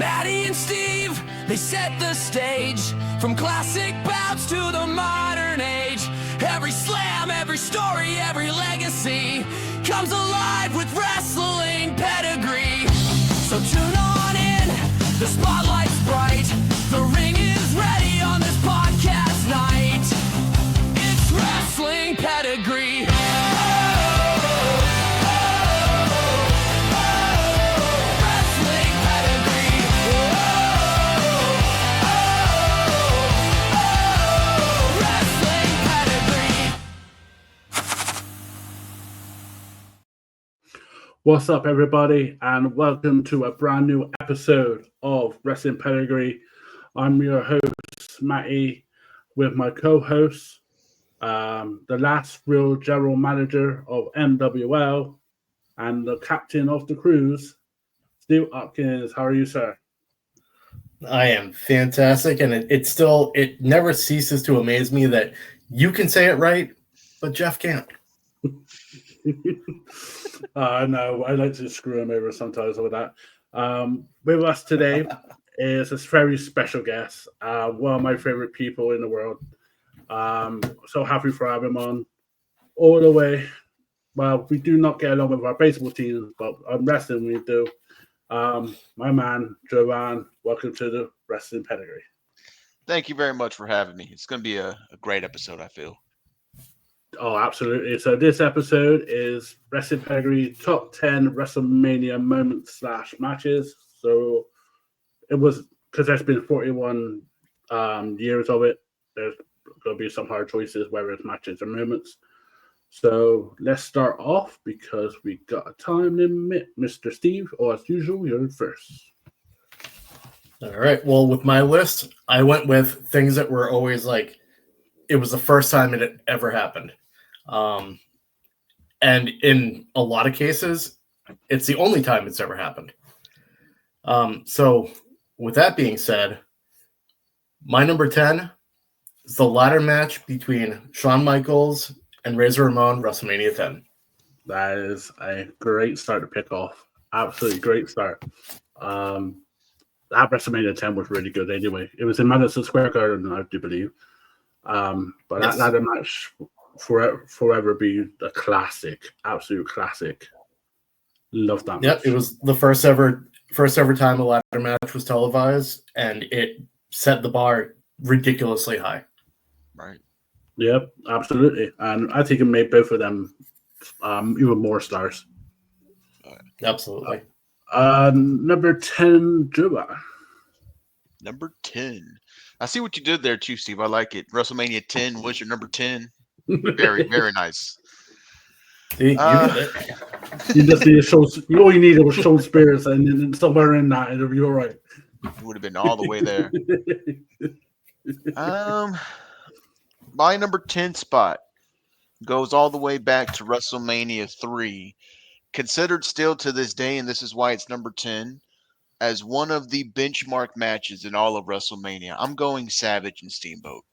Maddie and Steve, they set the stage. From classic bouts to the modern age. Every slam, every story, every legacy comes alive with wrestling pedigree. So tune on in, the spotlight's bright. The ring is ready on this podcast night. It's wrestling pedigree. What's up, everybody, and welcome to a brand new episode of Wrestling Pedigree. I'm your host, Matty, with my co-host, the last real general manager of NWL and the captain of the cruise, Steve Hopkins. How are you, sir? I am fantastic, and it never ceases to amaze me that you can say it right, but Jeff can't. No, I like to screw him over sometimes with that. With us today is a very special guest, one of my favorite people in the world. So happy for having him on all the way. Well, we do not get along with our baseball team, but on wrestling we do. My man, Joanne, welcome to the Wrestling Pedigree. Thank you very much for having me. It's going to be a great episode, I feel. Oh, absolutely. So this episode is Wrestling Pedigree Top 10 WrestleMania moments / matches. So it was, because there's been 41 years of it, there's going to be some hard choices, whether it's matches or moments. So let's start off because we got a time limit. Mr. Steve, as usual, you're first. All right. Well, with my list, I went with things that were always like, it was the first time it had ever happened. And in a lot of cases, it's the only time it's ever happened. So with that being said, my number 10 is the ladder match between Shawn Michaels and Razor Ramon, WrestleMania 10. That is a great start to pick off. Absolutely great start. That WrestleMania 10 was really good anyway. It was in Madison Square Garden, I do believe. But yes, that ladder match forever be a classic, absolute classic. Love that match. Yep, it was the first ever time a ladder match was televised, and it set the bar ridiculously high. Right. Yep, absolutely. And I think it made both of them even more stars. Absolutely. Number 10, Juba. Number 10. I see what you did there too, Steve. I like it. WrestleMania 10 was your number 10. Very, very nice. See, you did it. You just need to show. All you needed was show spirits, and then somewhere in that, it'll be all right. It would have been all the way there. My number 10 spot goes all the way back to WrestleMania 3, considered still to this day, and this is why it's number 10, as one of the benchmark matches in all of WrestleMania. I'm going Savage and Steamboat.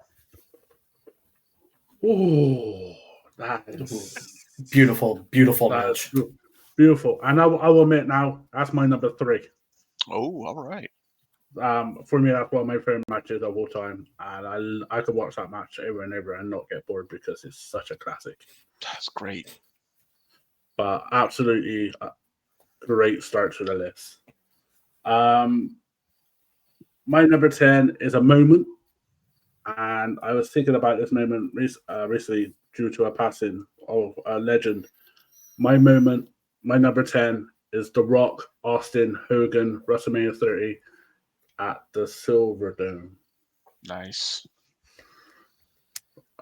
Oh, that is beautiful match. Beautiful. And I will admit now, that's my number 3. Oh, all right. For me, that's one of my favorite matches of all time, and I could watch that match over and over and not get bored because it's such a classic. That's great. But absolutely a great start to the list. My number 10 is a moment, and I was thinking about this moment recently due to a passing of a legend. My number 10 is The Rock, Austin, Hogan, WrestleMania 30 at the Silverdome. Nice.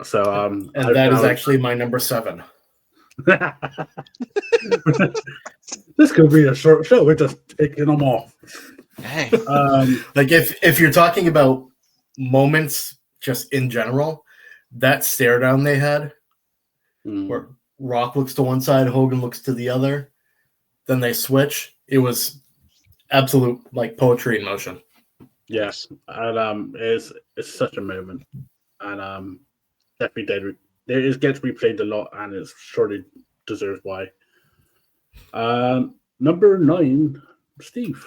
So, and that is actually my number 7. This could be a short show. We're just taking them off. Hey. Like if you're talking about moments just in general, that stare down they had, where Rock looks to one side, Hogan looks to the other, then they switch. It was absolute like poetry in motion. Yes, and it's such a moment, and definitely it gets replayed a lot, and it surely deserves why. Number 9, Steve.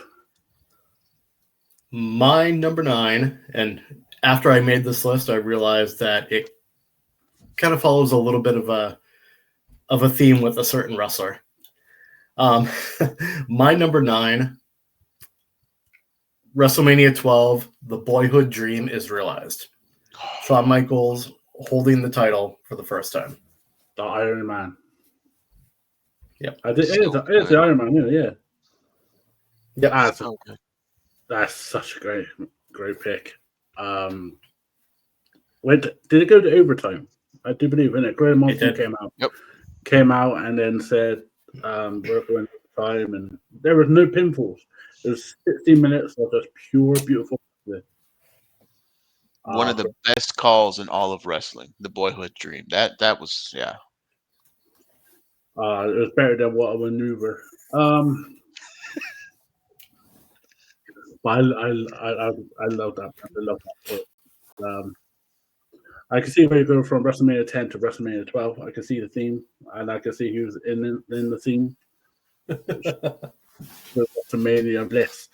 My number 9, and after I made this list, I realized that it kind of follows a little bit of a theme with a certain wrestler. My number 9, WrestleMania 12, the boyhood dream is realized. Shawn Michaels holding the title for the first time. The Iron Man. Yep. It is the Iron Man, yeah. Yep. That's such a great pick. Did it go to overtime? I do believe in it. Graham Monson came out and then said, we're going to time, and there was no pinfalls. It was 16 minutes of just pure, beautiful. One of the best calls in all of wrestling, the boyhood dream. That was, yeah. It was better than What a Maneuver. But I love that. I love that. I can see where you go from WrestleMania 10 to WrestleMania 12. I can see the theme, and I can see he was in the theme. WrestleMania bliss.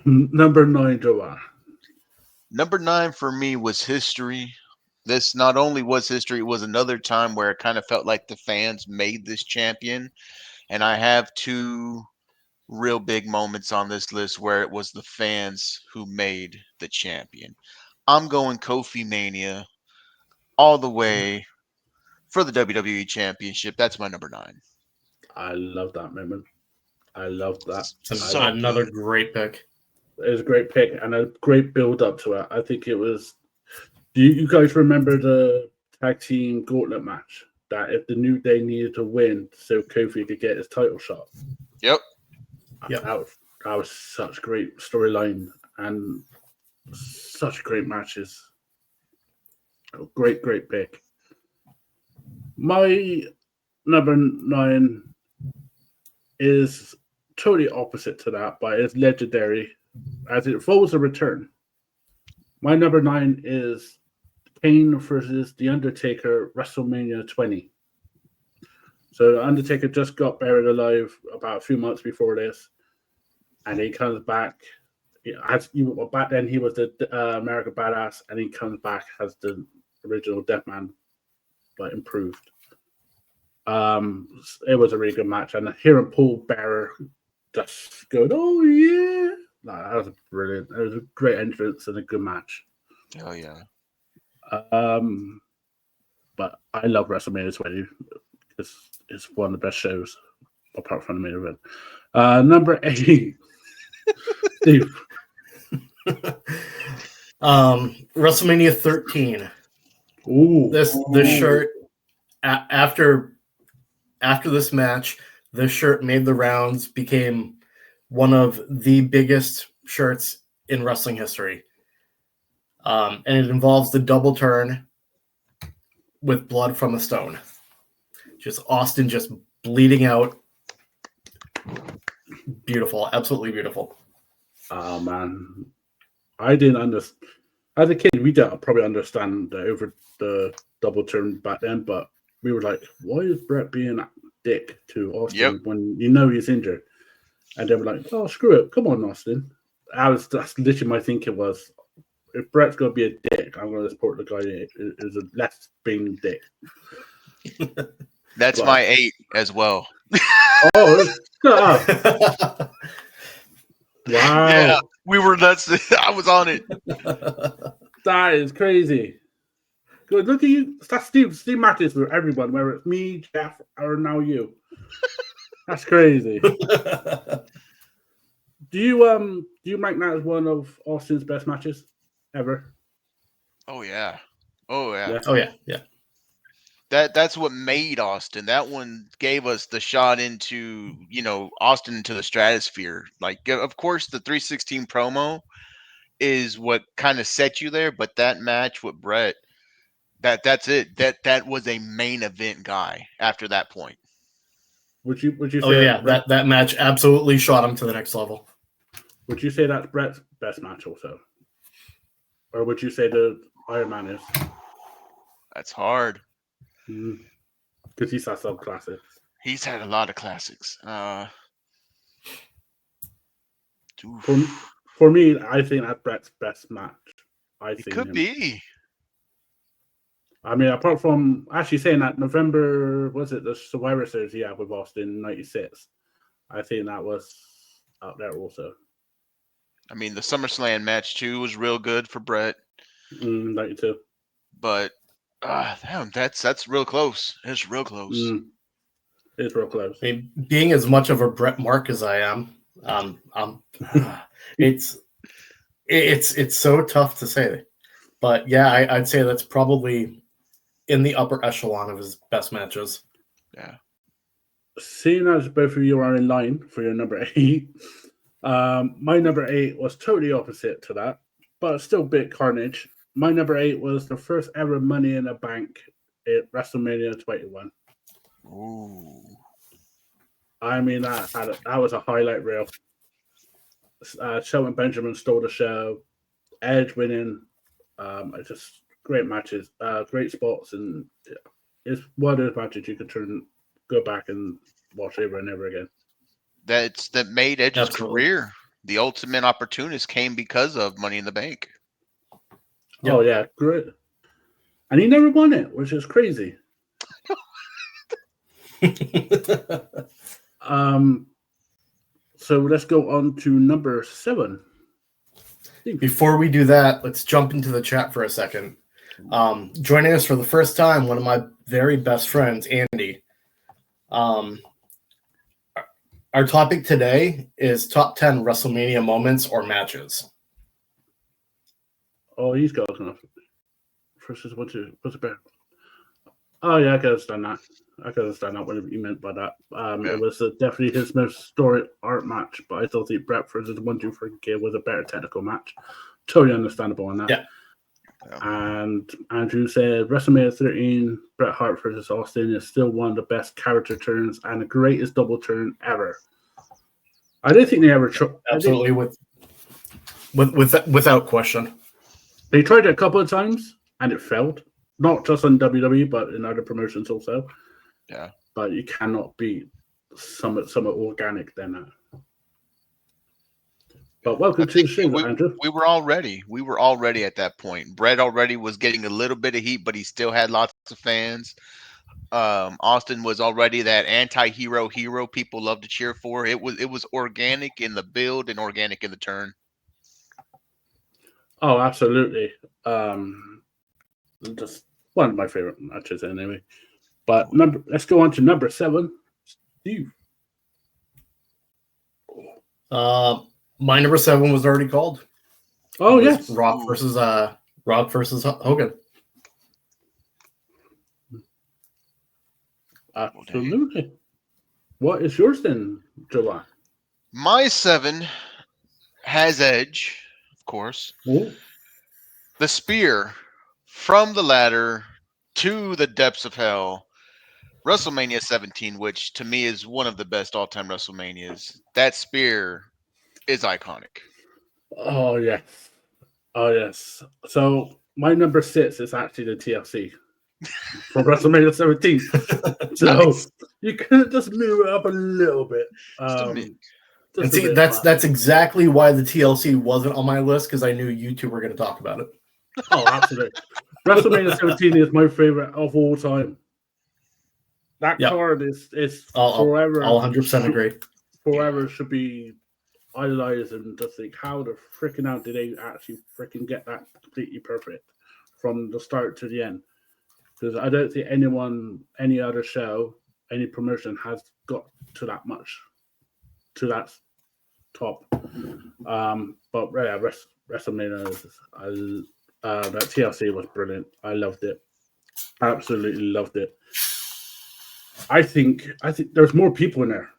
Number 9, Joanne. Number 9 for me was history. This not only was history, it was another time where it kind of felt like the fans made this champion. And I have 2 real big moments on this list where it was the fans who made the champion. I'm going Kofi Mania all the way for the WWE Championship. That's my number 9. I love that moment. I love that. Another great pick. It was a great pick and a great build up to it. I think it was. Do you guys remember the tag team gauntlet match? That if the New Day needed to win so Kofi could get his title shot. Yep. That was such great storyline and such great matches. Great pick. My number 9 is totally opposite to that, but it's legendary as it follows a return. My number 9 is Kane versus The Undertaker, WrestleMania 20. So The Undertaker just got buried alive about a few months before this, and he comes back. Back then, he was the American Badass, and he comes back as the original Deathman, but improved. It was a really good match, and hearing Paul Bearer just going, "Oh yeah," that was brilliant. It was a great entrance and a good match. Oh yeah. But I love WrestleMania 20. It's one of the best shows, apart from the main event. Number 8, Steve. WrestleMania 13. Ooh, This shirt after this match, this shirt made the rounds, became one of the biggest shirts in wrestling history. And it involves the double turn with blood from a stone. Just Austin just bleeding out. Beautiful, absolutely beautiful. Oh man, I didn't understand. As a kid, we didn't probably understand the double turn back then, but we were like, "Why is Brett being a dick to Austin when you know he's injured?" And they were like, "Oh, screw it, come on, Austin." That's literally my thinking was, if Brett's gonna be a dick, I'm gonna support the guy who's a less being dick. That's my 8 as well. Oh, wow! Yeah, we were nuts. I was on it. That is crazy. Good, look at you. That's Steve. Steve matches for everyone, whether it's me, Jeff, or now you. That's crazy. Do you rank that as one of Austin's best matches ever? Oh yeah. Oh yeah. That's what made Austin. That one gave us the shot into, Austin into the stratosphere. Like, of course, the 316 promo is what kind of set you there, but that match with Brett, that's it. That was a main event guy after that point. Would you say? Oh yeah, that match absolutely shot him to the next level. Would you say that's Brett's best match also, or would you say the Iron Man is? That's hard. Because he's had some classics. He's had a lot of classics. For me, I think that's Brett's best match. It could be. I mean, apart from actually saying that November, was it the Survivor Series he had with Austin in '96? I think that was out there also. I mean, the SummerSlam match too was real good for Brett. 92. But damn, that's real close. It's real close. It's real close. I mean, being as much of a Bret Mark as I am, it's so tough to say. But yeah, I'd say that's probably in the upper echelon of his best matches. Yeah. Seeing as both of you are in line for your number 8, my number 8 was totally opposite to that, but still bit carnage. My number 8 was the first ever Money in the Bank at WrestleMania 21. Ooh. I mean, that was a highlight reel. Shelton Benjamin stole the show. Edge winning. Just great matches, great spots, and it's one of those matches you could go back and watch over and over again. That made Edge's Absolutely. career. The ultimate opportunist came because of Money in the Bank. Yep. Oh yeah, great. And he never won it, which is crazy. So let's go on to number 7. Before we do that, let's jump into the chat for a second. Joining us for the first time, one of my very best friends, Andy. Our topic today is top 10 WrestleMania moments or matches. Oh, he's got enough. Versus what's it better? Oh yeah, I could understand that. What you meant by that. It was definitely his most historic art match, but I still think Bret versus 1-2-3 Kid was a better technical match. Totally understandable on that. Yeah. And Andrew said WrestleMania 13, Bret Hart versus Austin is still one of the best character turns and the greatest double turn ever. I don't think they ever absolutely without question. They tried it a couple of times and it failed. Not just on WWE, but in other promotions also. Yeah. But you cannot beat somewhat organic than that. But welcome to the show, Andrew. We were all ready. We were all ready at that point. Brett already was getting a little bit of heat, but he still had lots of fans. Austin was already that anti-hero hero people love to cheer for. It was organic in the build and organic in the turn. Oh, absolutely. Just one of my favorite matches anyway. But let's go on to number 7. Steve. My number 7 was already called. Oh yes. Rock versus Hogan. Absolutely. What is yours then, July? My 7 has Edge, of course. Ooh. The spear from the ladder to the depths of hell. WrestleMania 17, which to me is one of the best all-time WrestleManias. That spear is iconic. Oh yes. Oh yes. So my number 6 is actually the TLC from WrestleMania 17. So Nice. you could just move it up a little bit. And see, that's exactly why the TLC wasn't on my list, because I knew you two were going to talk about it. Oh, absolutely. WrestleMania 17 is my favorite of all time. That card is forever. I'll 100% agree. Forever should be idolized, and just think, how the freaking out did they actually freaking get that completely perfect from the start to the end? Because I don't think any other show, any promotion has got to that much, to that top. But yeah, WrestleMania, that TLC was brilliant. I loved it. Absolutely loved it. I think there's more people in there.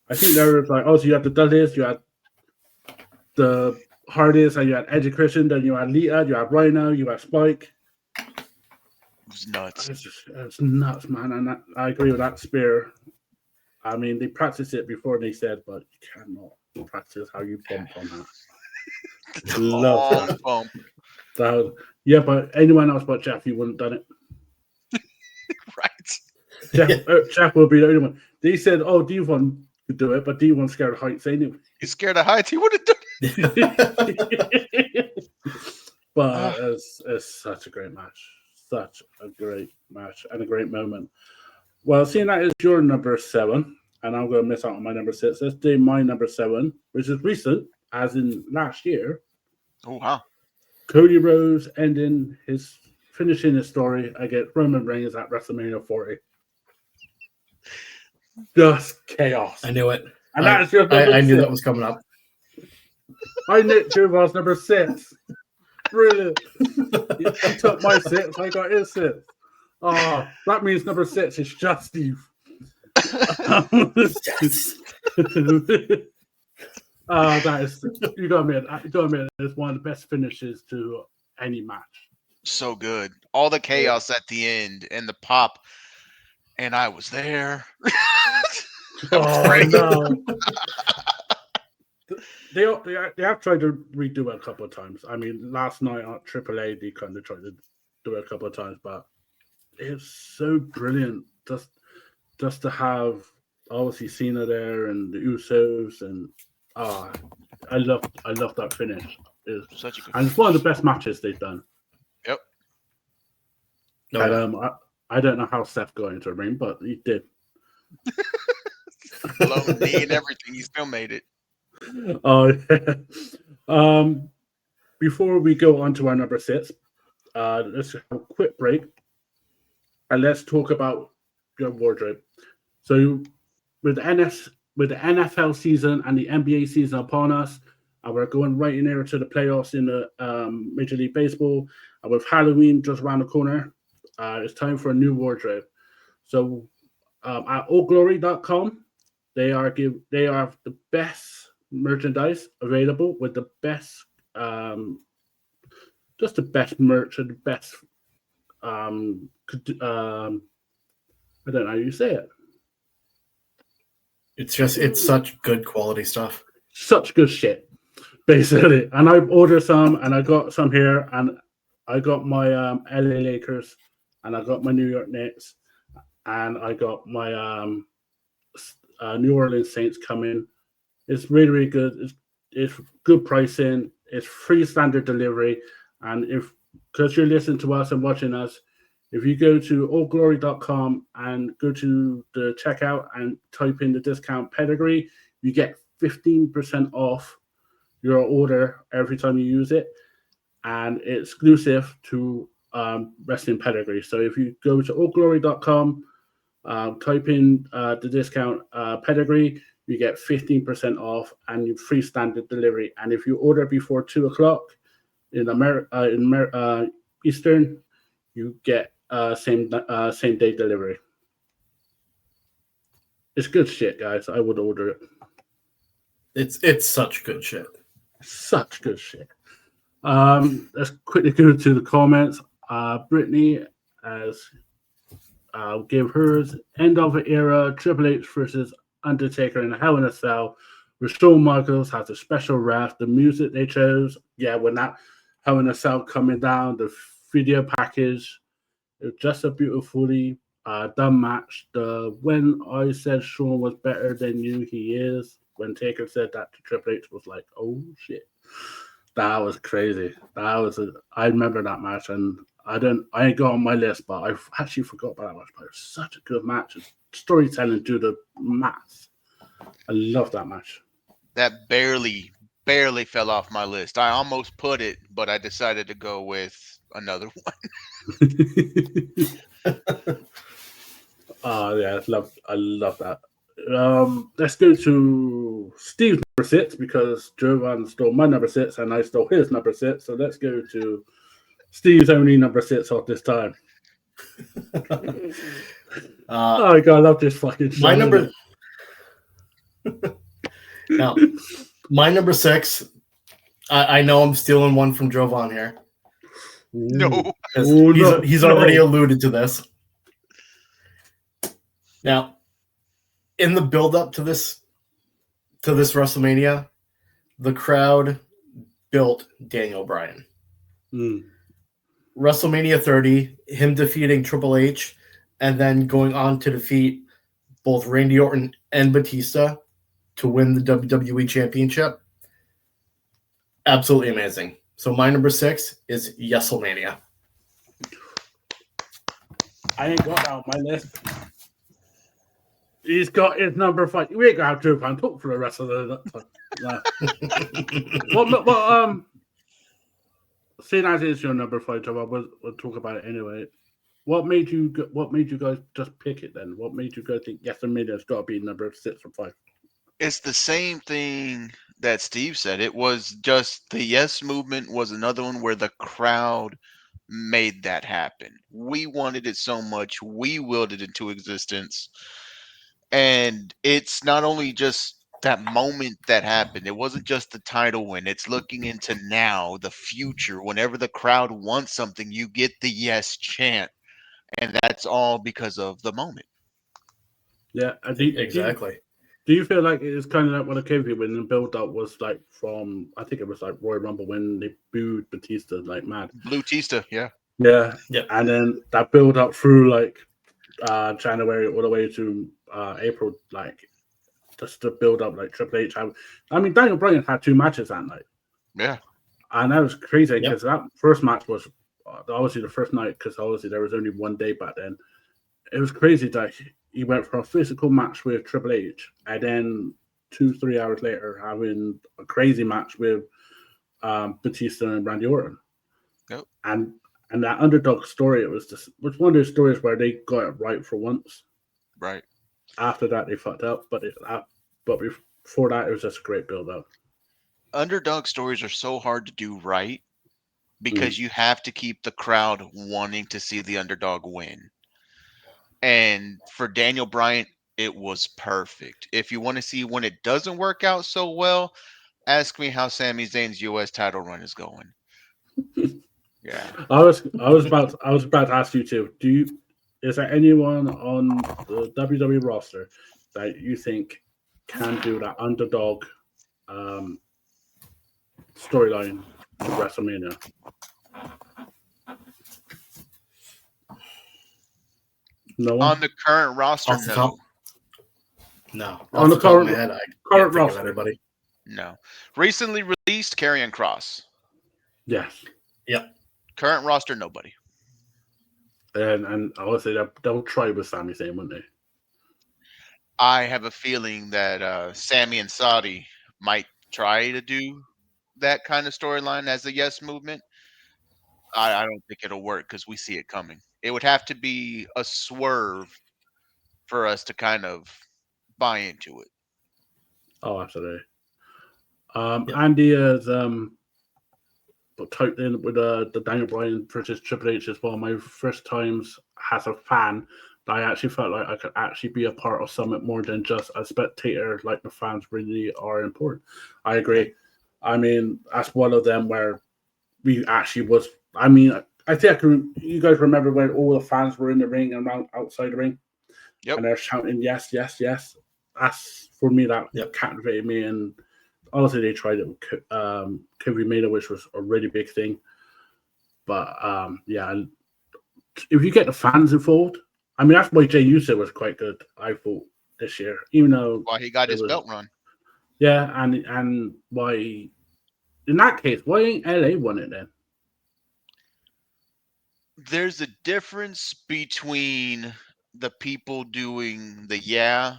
I think there was like, so you had the Dudleys, you had the Hardys, and you had Edge Christian, then you had Lita, you had Rhino, you had Spike. It was nuts. It's nuts, man. And I agree with that spear. I mean, they practiced it before they said, but you cannot practice how you bump on that. Love that. Bump. So, yeah, but anyone else but Jeff, you wouldn't have done it. Right. Jeff will be the only one. They said, Devon, could do it, but D1's scared of heights anyway. He's scared of heights. He would have done But it's such a great match. Such a great match and a great moment. Well, seeing that is your number 7, and I'm going to miss out on my number 6, let's do my number 7, which is recent, as in last year. Oh, wow. Cody Rhodes finishing his story against Roman Reigns at WrestleMania 40. Just chaos. I knew it. And that is your number I knew 6. that was coming up. I nicked Juval's number 6. Brilliant. He took my 6, I got his 6. Oh, that means number 6 is just Steve. Yes. That is, you gotta admit, it's one of the best finishes to any match. So good. All the chaos at the end and the pop. And I was there. Oh, no. They have tried to redo it a couple of times. I mean, last night on AAA, they kind of tried to do it a couple of times, but it's so brilliant just to have obviously Cena there and the Usos, and I love that finish. Such a good And it's one of the best matches they've done. Yep. And I don't know how Seth got into the ring, but he did. Below the knee and everything, he still made it. Oh, yeah. Before we go on to our number 6, let's have a quick break and let's talk about your wardrobe. So, with the NFL season and the NBA season upon us, and we're going right in there to the playoffs in the Major League Baseball, and with Halloween just around the corner, it's time for a new wardrobe. So, at allglory.com, they are the best merchandise available with the best, just the best merch and the best. I don't know how you say it. It's such good quality stuff. Such good shit, basically. And I ordered some, and I got some here, and I got my LA Lakers, and I got my New York Knicks, and I got my New Orleans Saints coming. It's really, really good. It's good pricing. It's free standard delivery. And because you're listening to us and watching us, if you go to allglory.com and go to the checkout and type in the discount Pedigree, you get 15% off your order every time you use it. And it's exclusive to Wrestling Pedigree. So if you go to allglory.com, type in the discount Pedigree, you get 15% off and you free standard delivery. And if you order before 2:00 in Eastern, you get same day delivery. It's good shit, guys. I would order it. It's such good shit. Such good shit. Let's quickly go to the comments. Brittany has gave hers end of the era Triple H versus Undertaker in a Hell in a Cell. With Shawn Michaels has a special ref. The music they chose, when that Hell in a Cell coming down, the video package, it's just a beautifully done match. When I said Shawn was better than you, he is. When Taker said that to Triple H, was like, oh shit, that was crazy. I remember that match, and I ain't got on my list, but I actually forgot about that match. But it was such a good match. Storytelling to the max. I love that match. That barely fell off my list. I almost put it, but I decided to go with another one. Yeah, I love that. Let's go to Steve's number 6 because Jovan stole my number 6 and I stole his number 6. So let's go to Steve's only number 6 off this time. Oh god, I love this fucking show. My number. Now, my number 6. I know I'm stealing one from Jovan here. No, he's already alluded to this. Now, in the build-up to this WrestleMania, the crowd built Daniel Bryan. WrestleMania 30, him defeating Triple H, and then going on to defeat both Randy Orton and Batista to win the WWE Championship. Absolutely amazing. So my number 6 is Wrestlemania. I ain't got that on my list. He's got his number 5. We ain't gonna have Joe Pan talk for the rest of the no. What seeing as it's your number 5 job, we'll talk about it anyway. What made you guys just pick it then? What made you guys think Wrestlemania's got to be number 6 or 5? It's the same thing that Steve said. It was just the Yes movement was another one where the crowd made that happen. We wanted it so much, we willed it into existence. And it's not only just that moment that happened, it wasn't just the title win. It's looking into now, the future. Whenever the crowd wants something, you get the yes chant. And that's all because of the moment. Yeah, Exactly. Do you feel like it's kind of like what it came to when the build up was like from, I think it was like Royal Rumble when they booed Batista like mad. Blue Tista, yeah. Yeah. Yep. And then that build up through like January all the way to April, like just to build up like Triple H. I mean, Daniel Bryan had 2 matches that night. Yeah. And that was crazy because Yep. that first match was obviously the first night because obviously there was only one day back then. It was crazy that he went for a physical match with Triple H and then 2-3 hours later having a crazy match with Batista and Randy Orton. Yep. And that underdog story, it was one of those stories where they got it right for once. Right. After that, they fucked up, but before that, it was just a great build up. Underdog stories are so hard to do right because you have to keep the crowd wanting to see the underdog win. And for Daniel Bryan, it was perfect. If you want to see when it doesn't work out so well, ask me how Sami Zayn's US title run is going. Yeah. I was about to ask you too. Is there anyone on the WWE roster that you think can do that underdog storyline to WrestleMania? No one? On the current roster, Off the no. top? No. On the Off top of current- my head, I current can't think of roster. anybody. No. Recently released, Karrion Kross. Yes. Yep. Current roster, nobody. And I would say that they'll try with Sami Zayn, wouldn't they? I have a feeling that Sammy and Saudi might try to do that kind of storyline as the Yes movement. I don't think it'll work because we see it coming. It would have to be a swerve for us to kind of buy into it. Oh, absolutely. Yep. Andy is typed in with the Daniel Bryan versus Triple H as one of my first times as a fan. I actually felt like I could actually be a part of something more than just a spectator. Like the fans really are important. I agree. I mean, that's one of them where we actually was. I mean, I think you guys remember when all the fans were in the ring and around outside the ring, Yep. and they're shouting yes, yes, yes. That's for me that captivated me, and obviously they tried it with Kofi Mania, which was a really big thing. But yeah, if you get the fans involved. I mean, that's why Jey Uso was quite good, I thought, this year. Even though Why he got his belt run. Yeah, and why in that case, why ain't LA won it then? There's a difference between the people doing the yeah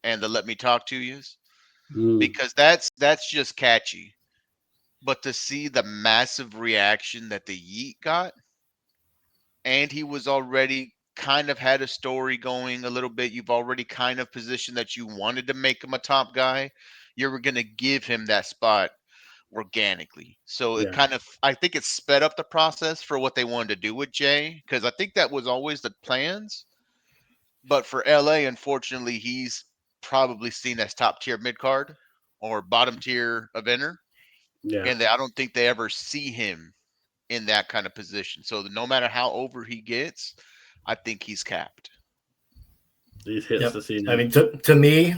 and the let me talk to yous. Because that's just catchy. But to see the massive reaction that the Yeet got, and he was already kind of had a story going a little bit. You've already kind of positioned that you wanted to make him a top guy. You were going to give him that spot organically. So it kind of, I think it sped up the process for what they wanted to do with Jay, because I think that was always the plans. But for LA, unfortunately, he's probably seen as top tier mid card or bottom tier eventer. Yeah. And I don't think they ever see him in that kind of position. So no matter how over he gets, I think he's capped. These hits the scene. I mean, to me,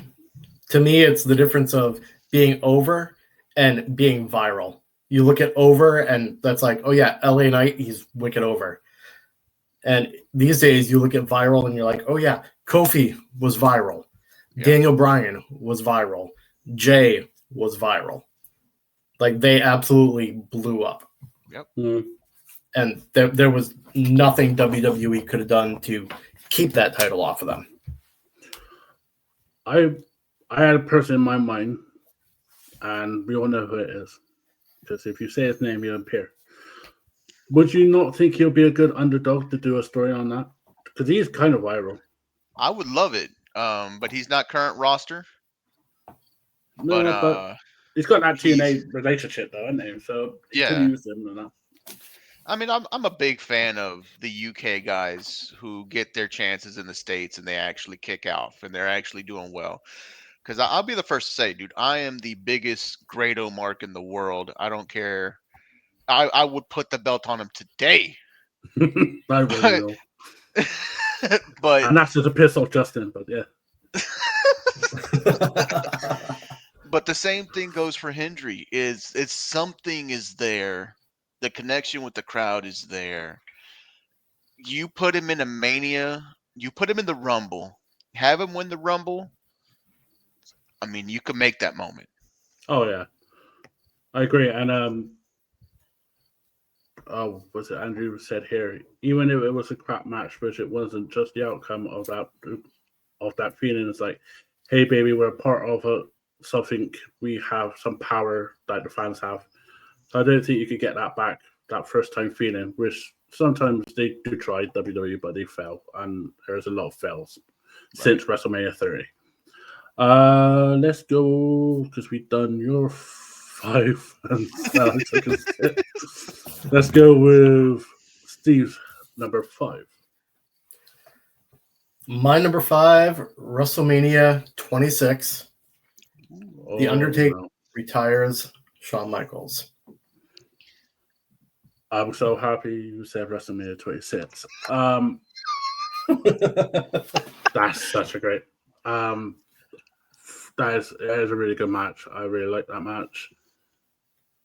it's the difference of being over and being viral. You look at over, and that's like, oh yeah, LA Knight, he's wicked over. And these days, you look at viral, and you're like, oh yeah, Kofi was viral. Yep. Daniel Bryan was viral. Jay was viral. Like, they absolutely blew up. Yep. And there was nothing WWE could have done to keep that title off of them. I had a person in my mind, and we all know who it is. Because if you say his name, he'll appear. Would you not think he'll be a good underdog to do a story on that? Because he's kind of viral. I would love it. But he's not current roster. No, but he's got that TNA relationship, though, hasn't he? So he could use him enough. I mean, I'm a big fan of the UK guys who get their chances in the States and they actually kick off and they're actually doing well. Because I'll be the first to say, dude, I am the biggest Grado mark in the world. I don't care. I would put the belt on him today. I really will. But and that's just a piss off Justin, but yeah. But the same thing goes for Hendry. It's something is there. The connection with the crowd is there. You put him in a Mania, you put him in the Rumble, have him win the Rumble. I mean, you could make that moment. Oh yeah, I agree. And was it Andrew said here? Even if it was a crap match, which it wasn't, just the outcome of that feeling. It's like, hey baby, we're a part of something. We have some power that the fans have. So I don't think you could get that back. That first time feeling, which sometimes they do try WWE, but they fail, and there's a lot of fails since WrestleMania 30. Let's go because we've done your 5 and Alex took a sip. Let's go with Steve's number 5. My number 5, WrestleMania 26. The Undertaker retires Shawn Michaels. I'm so happy you said WrestleMania 26. That's such a great. That is a really good match. I really like that match.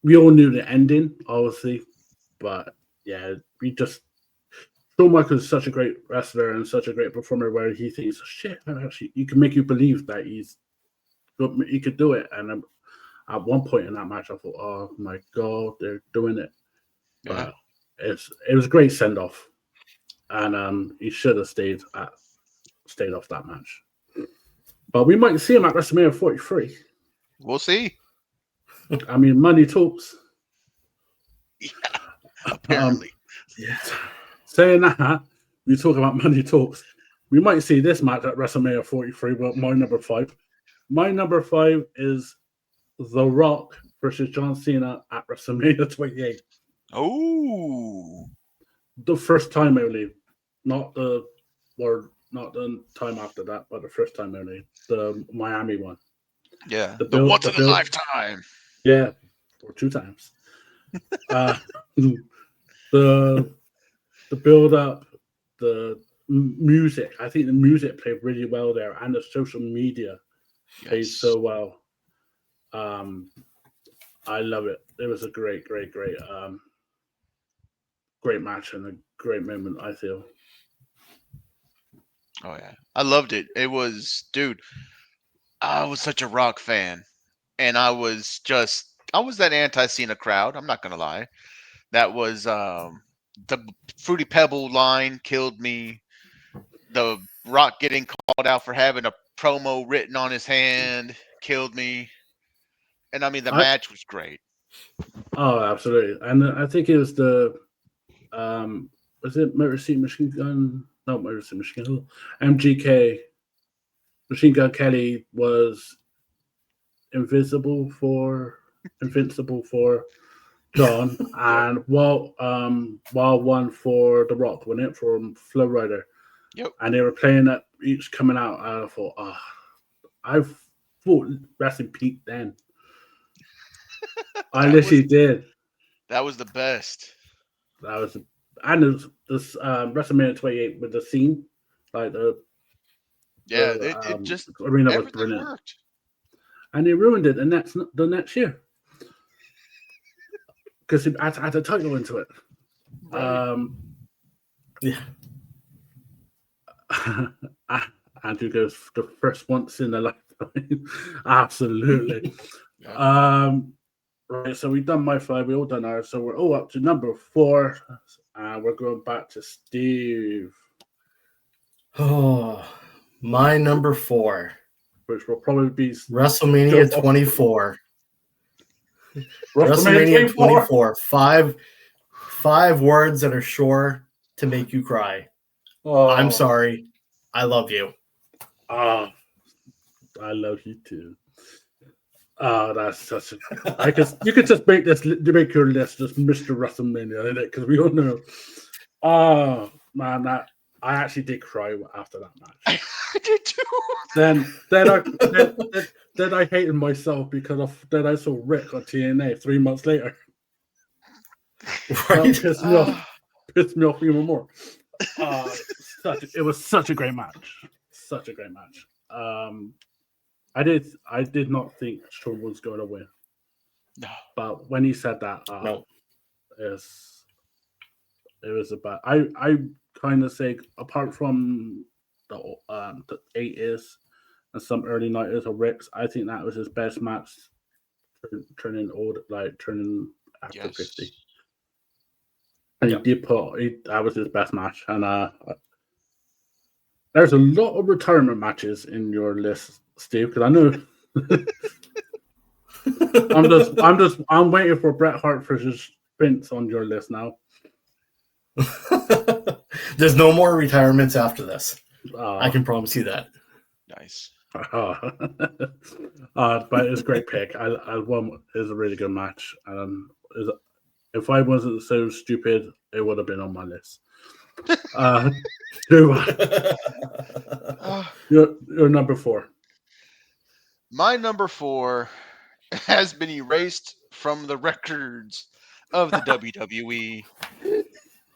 We all knew the ending, obviously, but yeah, Shawn Michaels is such a great wrestler and such a great performer where he thinks, shit, actually, you can make you believe that he could do it. And at one point in that match, I thought, oh my God, they're doing it. But it was a great send off, and he should have stayed off that match. But we might see him at WrestleMania 43. We'll see. I mean, money talks. Yeah, apparently. Saying that, we talk about money talks. We might see this match at WrestleMania 43. But my number 5. My number 5 is The Rock versus John Cena at WrestleMania 28. Oh, the first time only, not the time after that, but the first time only, the Miami one. Yeah, the once in a lifetime. Yeah, or 2 times. The build up, the music. I think the music played really well there, and the social media played so well. I love it. It was a great match and a great moment, I feel. Oh yeah, I loved it. It was, dude, I was such a Rock fan, and I was that anti-Cena crowd. I'm not gonna lie. That was the Fruity Pebble line killed me. The Rock getting called out for having a promo written on his hand killed me. And I mean, the match was great. Oh, absolutely. And I think it was was it Motor City Machine Gun? No, Motor City Machine Gun. MGK. Machine Gun Kelly was invincible for John, and Wild one for The Rock, wasn't it, from Flow Rider? Yep. And they were playing that each coming out, and I thought, I thought wrestling peaked then. I literally did. That was the best. That was, and this WrestleMania 28 with the scene, like it just arena was brilliant. Worked. And they ruined it the next year because it had a title into it. Right. Andrew goes the first once in a lifetime. Absolutely. Yeah. Right, so we've done my 5, we all done ours, so we're all up to number 4, and we're going back to Steve, Oh, my number 4, which will probably be WrestleMania 24. WrestleMania WrestleMania 24. 24. Five words that are sure to make you cry. Oh, I'm sorry. I love you. Oh, I love you too. Oh, that's such a. You could just make make your list just Mr. WrestleMania, because we all know. Oh man, I actually did cry after that match. I did too. Then I hated myself because then I saw Rick on TNA 3 months later. Right? Pissed me off even more. It was such a great match. Such a great match. I did not think Shawn was going to win. No. But when he said that, No. it was about. I kind of say, apart from the 80s and some early 90s of Rick's, I think that was his best match. Turning after 50. And he did that was his best match. And there's a lot of retirement matches in your list, Steve, because I know. I'm waiting for Bret Hart versus Vince on your list now. There's no more retirements after this. I can promise you that. Nice. But it's a great pick. I won. It's a really good match. If I wasn't so stupid, it would have been on my list. You're number 4. My number 4 has been erased from the records of the WWE.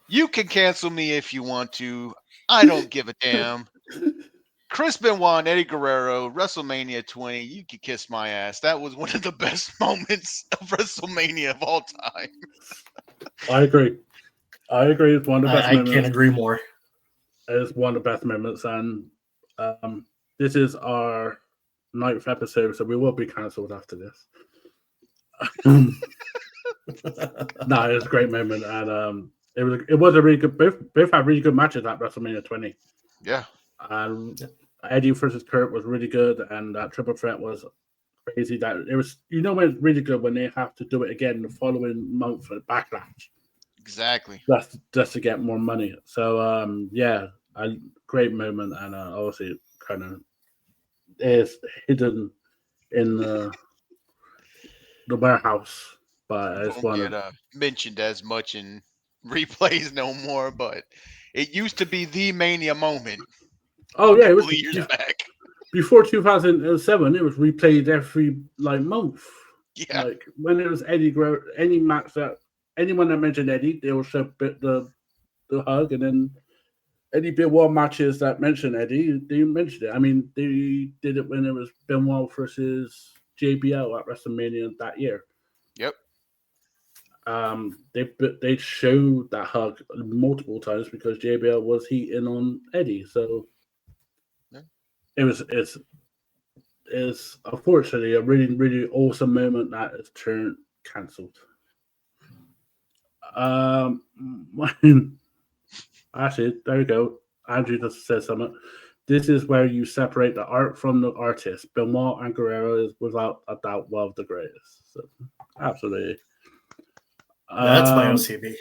You can cancel me if you want to. I don't give a damn. Chris Benoit and Eddie Guerrero, WrestleMania 20. You can kiss my ass. That was one of the best moments of WrestleMania of all time. I agree. It's one of the best moments. I can't agree more. It's one of the best moments, and this is our 9th episode, so we will be cancelled after this. No, it was a great moment, and it was a really good. Both had really good matches at WrestleMania 20. Yeah. And Eddie versus Kurt was really good, and that triple threat was crazy. That it was, when it's really good when they have to do it again the following month for Backlash. Exactly. Just to get more money. So a great moment, and obviously kind of is hidden in the warehouse, but it's one of mentioned as much in replays no more. But it used to be the Mania moment. Oh yeah, it was years back. Before 2007. It was replayed every month. Yeah, like when it was Eddie Guerrero, any match that anyone that mentioned Eddie, they will show the hug, and then any Benoit matches that mentioned Eddie, they mentioned it. I mean, they did it when it was Benoit versus JBL at WrestleMania that year. Yep. They showed that hug multiple times because JBL was heating on Eddie, so it's unfortunately a really, really awesome moment that has turned cancelled. Actually, there you go. Andrew just said something. This is where you separate the art from the artist. Benoit and Guerrero is without a doubt one of the greatest. So, absolutely. That's my OCB.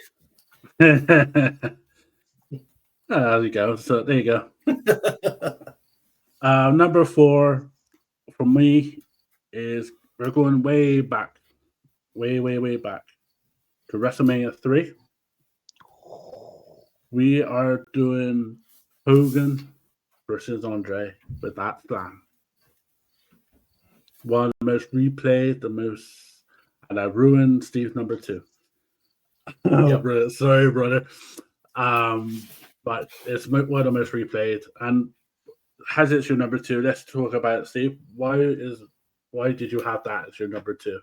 There you go. So there you go. Number 4 for me is we're going way back, way back to WrestleMania 3. We are doing Hogan versus Andre with that slam. One of the most replayed, and I ruined Steve's number 2. Yep. Brother, sorry, brother. But it's one of the most replayed, and as it's your number 2, let's talk about it, Steve. Why did you have that as your number 2?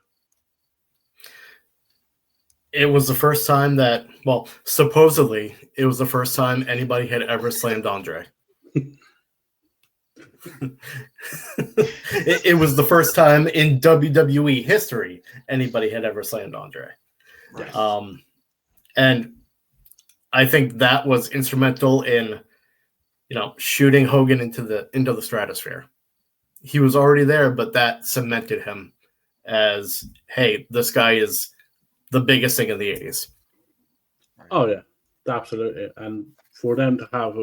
It was the first time that, supposedly, it was the first time anybody had ever slammed Andre. It was the first time in WWE history anybody had ever slammed Andre. Right. And I think that was instrumental in, shooting Hogan into the stratosphere. He was already there, but that cemented him as, hey, this guy is the biggest thing in the 80s. Oh yeah, absolutely. And for them to have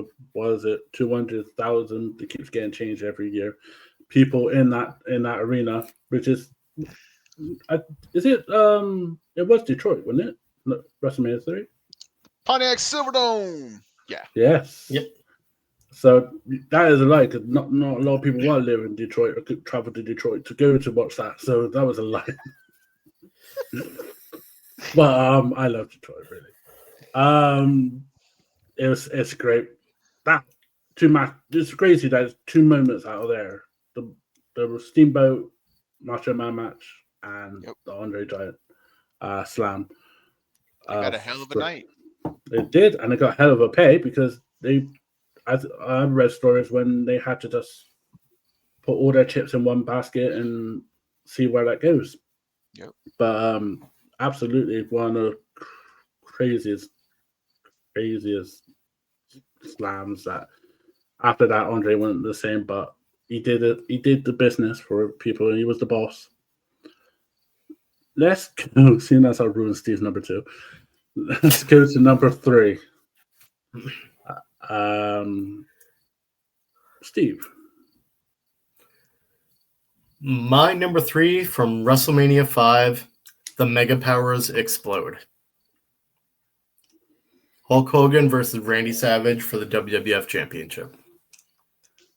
200,000, it keeps getting changed every year. People in that arena, which is it was Detroit, wasn't it? WrestleMania 3? Pontiac Silverdome. Yeah. Yes. Yep. So that is a lie, because not a lot of people want to live in Detroit or could travel to Detroit to go to watch that. So that was a lie. But I love Detroit, really. It's great. That it's crazy that it's two moments out of there. The Steamboat Macho Man match and the Andre Giant slam. They got a hell of a night. They did, and they got hell of a pay, because I've read stories when they had to just put all their chips in one basket and see where that goes. Yep. But absolutely one of the craziest slams. That after that, Andre wasn't the same, but he did it. He did the business for people, and he was the boss. Let's go. Seeing as I ruined Steve's number 2, let's go to number 3. Steve. My number 3 from WrestleMania 5, the Mega Powers explode. Hulk Hogan versus Randy Savage for the WWF Championship.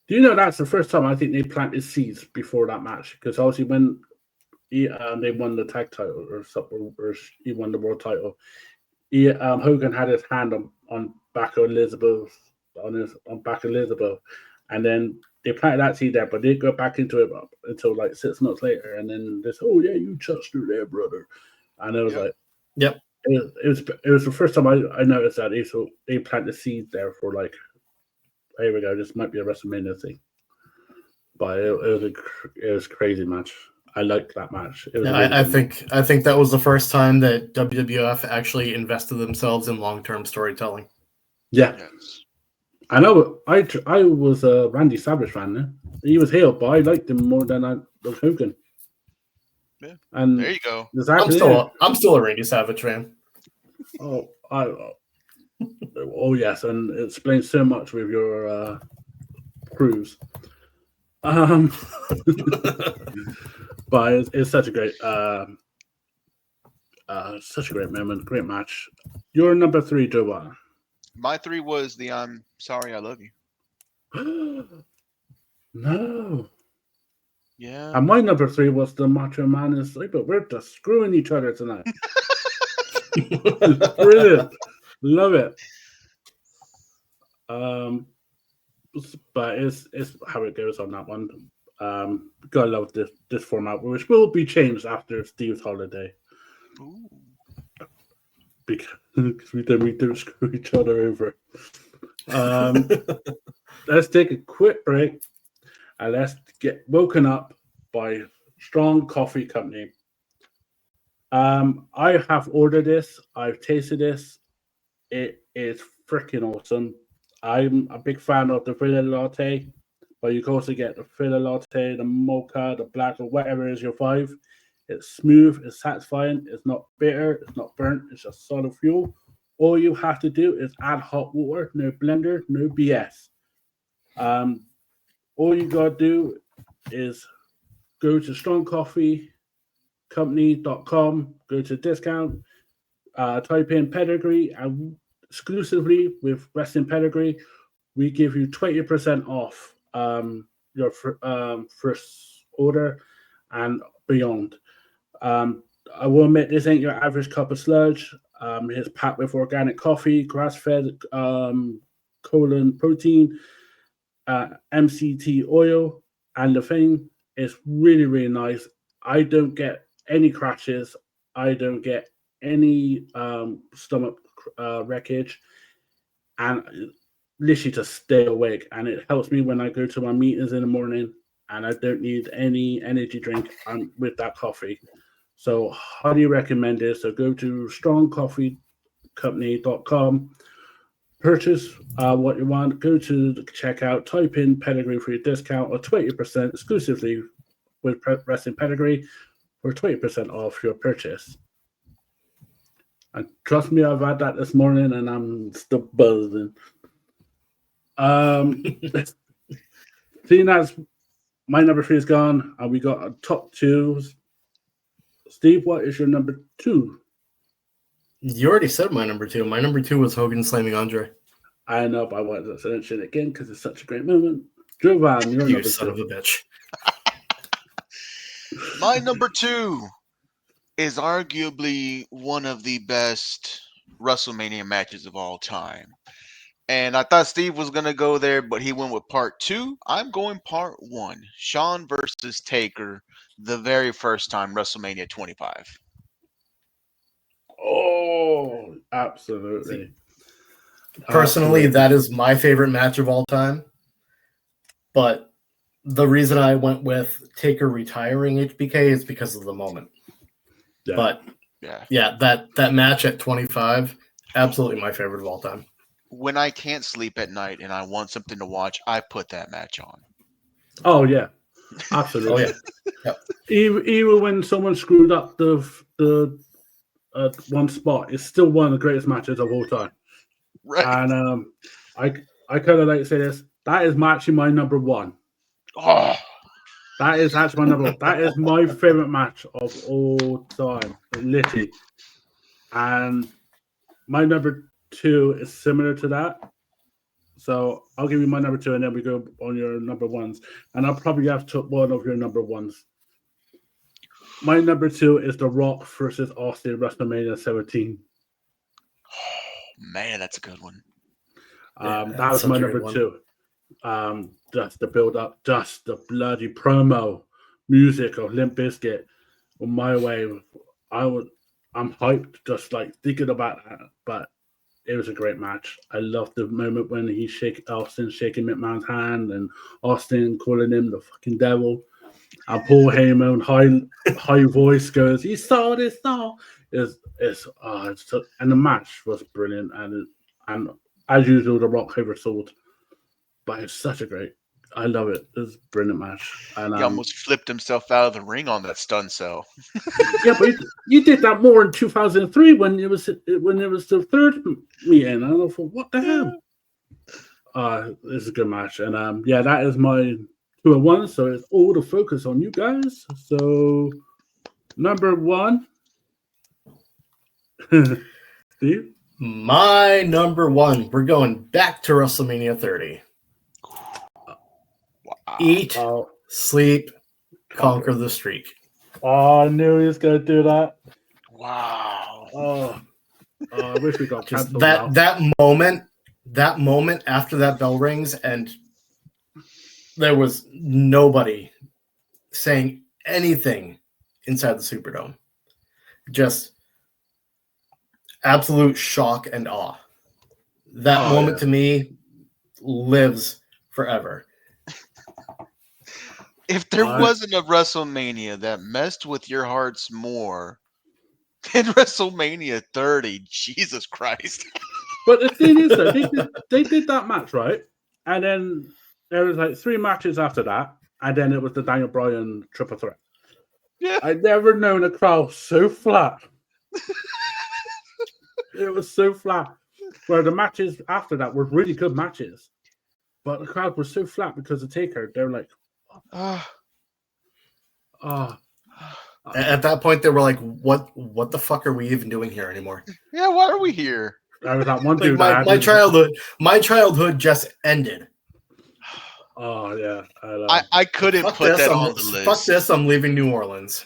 Do you know that's the first time I think they planted seeds before that match? Because obviously when they won the tag title or something, or he won the world title, Hogan had his hand on back of Elizabeth, on back of Elizabeth, and then they planted that seed there, but they go back into it until like 6 months later, and then this, oh yeah, you touched her there, brother, and it was like, yep. It was the first time I noticed that they planted seeds there for like, here we go, this might be a WrestleMania thing, but it was a crazy match. I liked that match. It was I think that was the first time that WWF actually invested themselves in long-term storytelling. Yeah. Yes. I know. I was a Randy Savage fan. He was heel, but I liked him more than I was Hogan. Yeah. And there you go. Exactly. I'm still a Randy Savage fan. Oh yes, and it explains so much with your cruise. But it's such a great moment, great match. Your number 3, Joe. My 3 was the I'm sorry I love you. No. Yeah. And my number 3 was the Macho Man is Sleeper. We're just screwing each other tonight. It's brilliant. Love it. But it's how it goes on that one. Gotta love this format, which will be changed after Steve's holiday. Ooh. Because we don't screw each other over. Let's take a quick break and let's get woken up by Strong Coffee Company. I have ordered this. I've tasted this. It is freaking awesome. I'm a big fan of the vanilla latte, but you can also get the vanilla latte, the mocha, the black, or whatever is your 5. It's smooth, it's satisfying, it's not bitter, it's not burnt, it's just solid fuel. All you have to do is add hot water, no blender, no BS. All you gotta do is go to strongcoffeecompany.com, go to discount, type in Pedigree, and exclusively with Wrestling Pedigree, we give you 20% off your first order and beyond. I will admit this ain't your average cup of sludge. It's packed with organic coffee, grass-fed colon protein, MCT oil, and the thing is really, really nice. I don't get any crashes. I don't get any stomach wreckage. And literally to stay awake, and it helps me when I go to my meetings in the morning, and I don't need any energy drink with that coffee. So highly recommend it. So go to strongcoffeecompany.com, purchase what you want, go to the checkout, type in Pedigree for your discount or 20% exclusively with Wrestling Pedigree for 20% off your purchase. And trust me, I've had that this morning and I'm still buzzing. Seeing as my number 3 is gone and we got a top 2s. Steve, what is your number 2? You already said my number 2. My number 2 was Hogan slamming Andre. I know, but I wanted to mention it again because it's such a great moment. Jovan, your You number son 2. of a bitch. My number 2 is arguably one of the best WrestleMania matches of all time. And I thought Steve was going to go there, but he went with part 2. I'm going part 1. Shawn versus Taker, the very first time, WrestleMania 25. Oh, absolutely. Personally, that is my favorite match of all time. But the reason I went with Taker retiring HBK is because of the moment. Yeah. But yeah, that match at 25, absolutely my favorite of all time. When I can't sleep at night and I want something to watch, I put that match on. Oh yeah, absolutely. Oh yeah. Yep. Even when someone screwed up the one spot, it's still one of the greatest matches of all time. Right. And I kind of like to say this. That is actually my number 1. Oh, That is actually my number 1. That is my favorite match of all time, literally. And my number 2 is similar to that. So I'll give you my number 2, and then we go on your number 1s. And I'll probably have to one of your number 1s. My number 2 is The Rock versus Austin WrestleMania 17. man, that's a good one. That was my number 2. Just the build up, just the bloody promo music of Limp Bizkit on My Way. I'm hyped just like thinking about that, but it was a great match. I loved the moment when Austin shaking McMahon's hand and Austin calling him the fucking devil. And Paul Heyman high voice goes, "You saw this now." And the match was brilliant, and as usual, The Rock oversold. But it's such a great. I love it. It's a brilliant match. And He almost flipped himself out of the ring on that stun cell. Yeah, but you did that more in 2003 when it was the third meeting. And I thought, what the hell? It's a good match, and that is my 2 and 1. So it's all the focus on you guys. So number 1, Steve. My number 1. We're going back to WrestleMania 30. Wow. Eat, sleep, conquer the streak. Oh, I knew he was going to do that. Wow. Oh, I wish we got Just canceled now. that moment after that bell rings and there was nobody saying anything inside the Superdome. Just absolute shock and awe. That moment to me lives forever. If there wasn't a WrestleMania that messed with your hearts more than WrestleMania 30, Jesus Christ. But the thing is, though, they did that match, right? And then there was like 3 matches after that, and then it was the Daniel Bryan triple threat. Yeah. I'd never known a crowd so flat. It was so flat. Where the matches after that were really good matches, but the crowd was so flat because of Taker. They're like, At that point, they were like, "What the fuck are we even doing here anymore?" Yeah, why are we here? There was that one dude. My childhood just ended. Oh yeah, I couldn't put that on the list. Fuck this! I'm leaving New Orleans.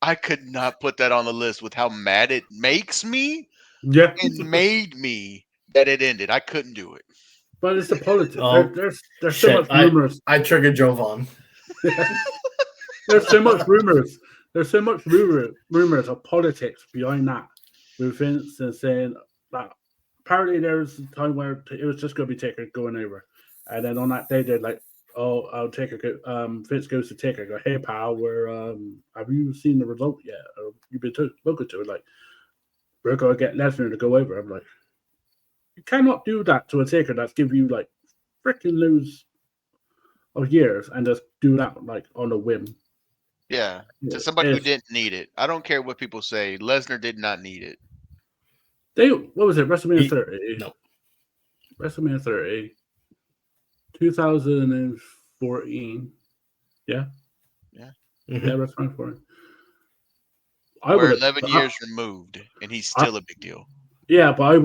I could not put that on the list with how mad it makes me. Yeah, and made me that it ended. I couldn't do it. But it's the politics. There's shit, so much rumors. I triggered Jovan. There's so much rumors. There's so much rumors of politics behind that. With Vince and saying that apparently there was a time where it was just going to be Taker going over, and then on that day they're like, "Oh, Taker, Vince goes to Taker, go, hey pal, have you seen the result yet? Or you've been spoken to it? Like, we're going to get Lesnar to go over." I'm like, you cannot do that to a Taker that's giving you like freaking loads of years and just do that like on a whim. Yeah, to somebody who didn't need it. I don't care what people say. Lesnar did not need it. What was it? WrestleMania 30? No. WrestleMania 30, 2014. Yeah. Yeah. Mm-hmm. Yeah, WrestleMania 14. We're 11 years removed, and he's still a big deal. Yeah, but I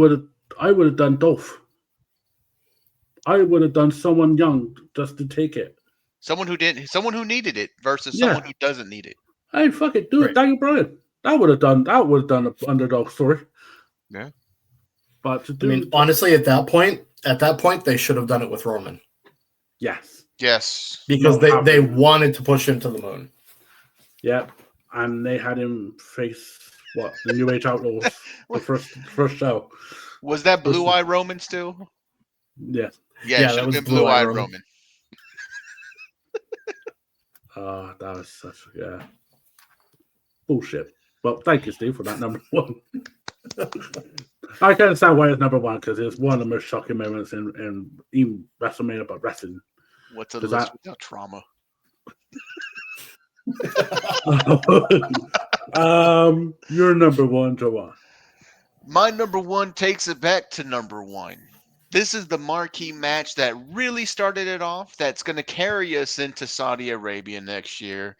would have done Dolph. I would have done someone young just to take it. Someone who needed it versus someone who doesn't need it. Hey, fuck it, do it, Daniel Bryan. That would have done an underdog story. Yeah. But to do, I mean, honestly, at that point, they should have done it with Roman. Yes. Because they wanted to push him to the moon. Yeah, and they had him face the New Age Outlaws the first show. Was that Blue Eye Roman still? Yes. Yeah, it should have been Blue Eye Roman. That was such bullshit. But thank you, Steve, for that number one. I can understand why it's number one because it's one of the most shocking moments in even WrestleMania about wrestling. What's a list without trauma? Your number one, Joanne. My number one takes it back to number one. This is the marquee match that really started it off. That's going to carry us into Saudi Arabia next year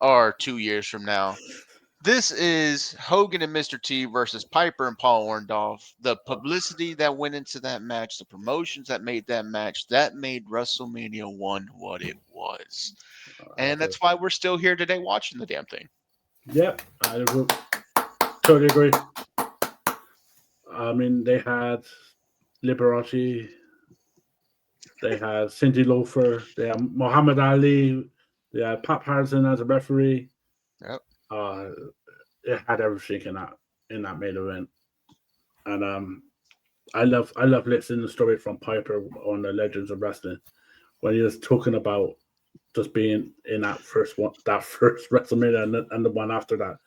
or 2 years from now. This is Hogan and Mr. T versus Piper and Paul Orndorff. The publicity that went into that match, the promotions that made that match, that made WrestleMania 1 what it was. And that's why we're still here today watching the damn thing. Yep, I totally agree. I mean, they had Liberace, they had Cyndi Lauper, they had Muhammad Ali, they had Pat Patterson as a referee. Yep. It had everything in that main event, and I love listening to the story from Piper on the Legends of Wrestling when he was talking about just being in that first WrestleMania and the one after that,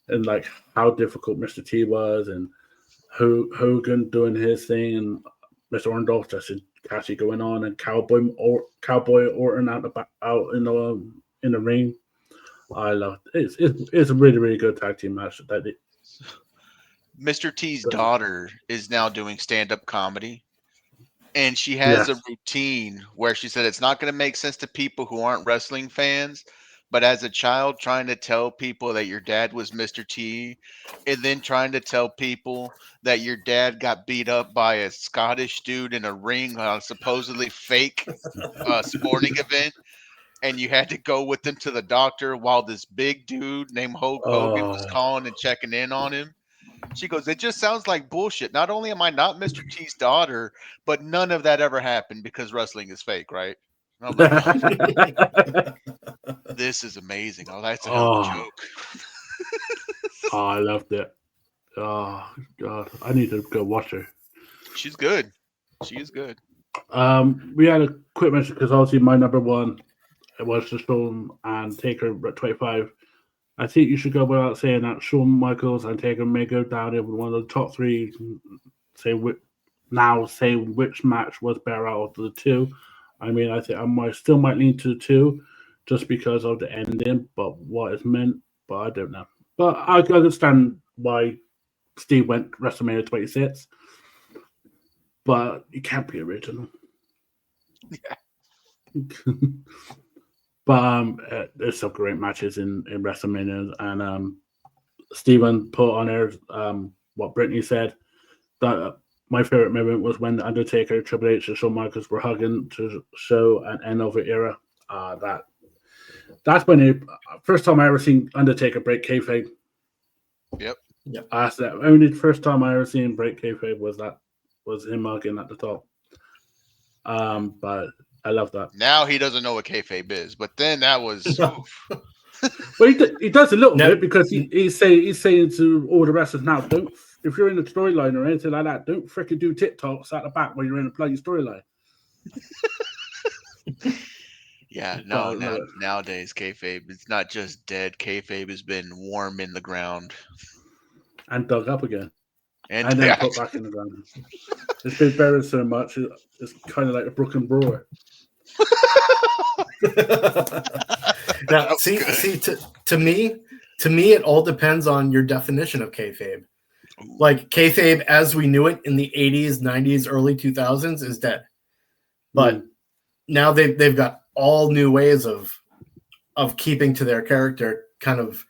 and like how difficult Mr. T was, and Hogan doing his thing, and Mr. Orndorff just actually going on, and Cowboy Orton out in the ring. I love it. It's a really, really good tag team match. Mr. T's daughter is now doing stand-up comedy, and she has a routine where she said it's not going to make sense to people who aren't wrestling fans, but as a child trying to tell people that your dad was Mr. T, and then trying to tell people that your dad got beat up by a Scottish dude in a ring on a supposedly fake sporting event, and you had to go with him to the doctor while this big dude named Hulk Hogan was calling and checking in on him. She goes, it just sounds like bullshit. Not only am I not Mr. T's daughter, but none of that ever happened because wrestling is fake, right? And I'm like, oh, this is amazing. Oh, that's a hell of a joke. I loved it. Oh, God. I need to go watch her. She's good. She is good. We had a quick mention because obviously my number one was to Shawn and Taker at 25. I think you should go without saying that Shawn Michaels and Taker may go down in one of the top three. Say which match was better out of the two. I mean, I think I still might lean to the two just because of the ending, but what is meant, but I don't know. But I understand why Steve went WrestleMania 26, but it can't be original. Yeah. But there's some great matches in WrestleMania, and Steven put on there what Brittany said, that my favorite moment was when The Undertaker, Triple H, and Shawn Michaels were hugging to show an end of an era. That's when first time I ever seen Undertaker break kayfabe. Yep. That's the only first time I ever seen him break kayfabe was him hugging at the top. But I love that. Now he doesn't know what kayfabe is, but then that was. Well, he does a little bit because he's saying to all the wrestlers now, don't if you're in a storyline or anything like that, don't freaking do TikToks at the back when you're in a bloody storyline. Yeah, But no, look, nowadays kayfabe, it's not just dead. Kayfabe has been warm in the ground. and dug up again, And and then put back in the ground. It's been buried so much, it's kind of like a broken brewer. Now, That was see, good. see, to me, it all depends on your definition of kayfabe. Like kayfabe, as we knew it in the 80s, 90s, early 2000s, is dead. But now they've got all new ways of keeping to their character. Kind of,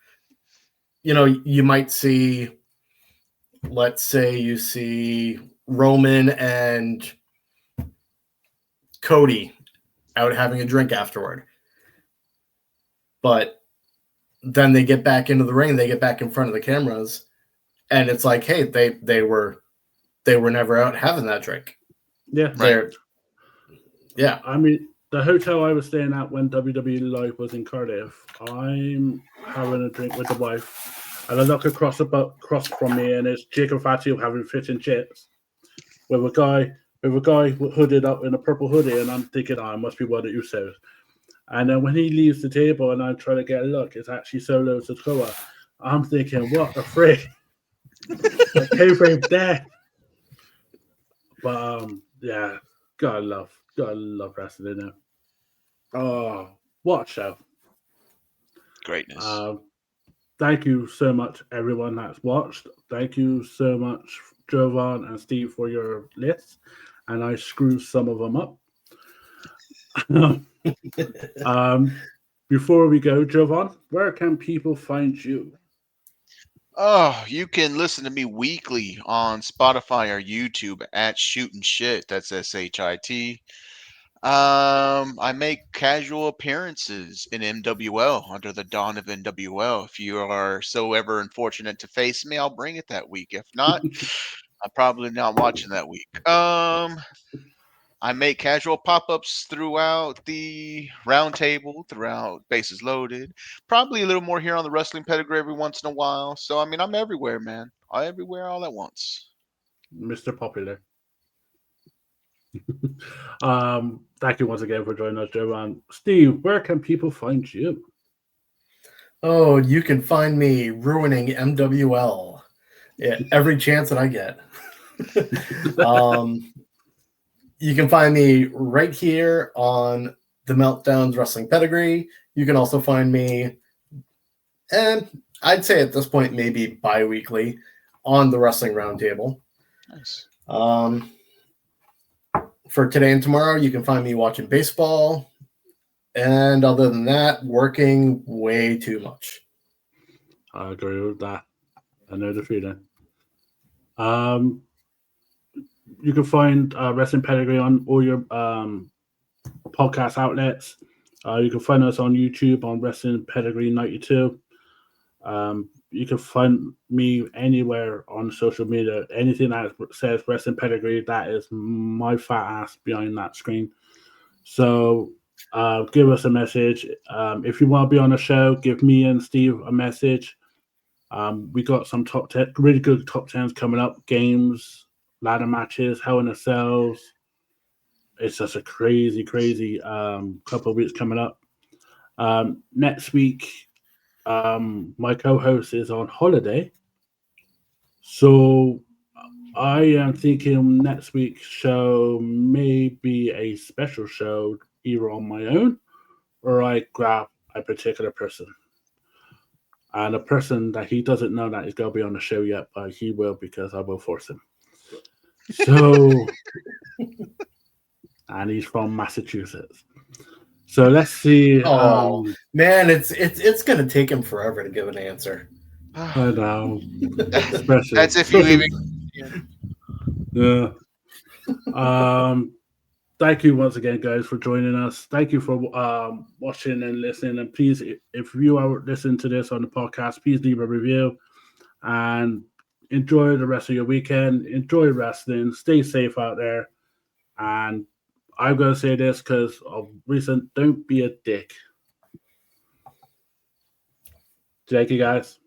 you might see, let's say, you see Roman and Cody out having a drink afterward, but then they get back into the ring, they get back in front of the cameras, and it's like, hey, they were never out having that drink. Yeah, They're yeah. I mean, the hotel I was staying at when WWE Live was in Cardiff, I'm having a drink with the wife, and I look across from me, and it's Jacob Fatu having fish and chips with a guy hooded up in a purple hoodie, and I'm thinking, oh, it must be one of Usos. And then when he leaves the table and I try to get a look, it's actually Solo Sikoa. I'm thinking, what the frick? Like kayfabe there. But yeah, gotta love wrestling now. Oh, what a show! Greatness. Thank you so much, everyone that's watched. Thank you so much, Jovan and Steve, for your lists. And I screwed some of them up. Before we go, Jovan, where can people find you? Oh, you can listen to me weekly on Spotify or YouTube at Shootin' Shit. That's SHIT. I make casual appearances in MWL under the dawn of NWL. If you are so ever unfortunate to face me, I'll bring it that week. If not, I'm probably not watching that week. I make casual pop-ups throughout the round table, throughout Bases Loaded. Probably a little more here on the Wrestling Pedigree every once in a while. So I mean, I'm everywhere, man. I'm everywhere all at once. Mr. Popular. Thank you once again for joining us, Jovan. Steve, where can people find you? Oh, you can find me ruining MWL every chance that I get. You can find me right here on the Meltdowns Wrestling Pedigree. You can also find me, and I'd say at this point maybe bi-weekly, on the Wrestling Roundtable. Nice. For today and tomorrow, you can find me watching baseball. And other than that, working way too much. I agree with that. I know the feeling. You can find Wrestling Pedigree on all your podcast outlets. You can find us on YouTube on Wrestling Pedigree 92. You can find me anywhere on social media. Anything that says Wrestling Pedigree, that is my fat ass behind that screen. So give us a message. If you want to be on the show, give me and Steve a message. We got some really good top 10s coming up. Games, ladder matches, Hell in a Cells. It's just a crazy couple of weeks coming up. Next week, my co-host is on holiday, so I am thinking next week's show may be a special show, either on my own or I grab a particular person. And a person that he doesn't know that is going to be on the show yet, but he will because I will force him. So, and he's from Massachusetts. So let's see. Oh man, it's gonna take him forever to give an answer. I know. That's if you even. Yeah. Thank you once again, guys, for joining us. Thank you for watching and listening. And please, if you are listening to this on the podcast, please leave a review and enjoy the rest of your weekend. Enjoy wrestling. Stay safe out there. And I'm going to say this because of recent, don't be a dick. Thank you, guys.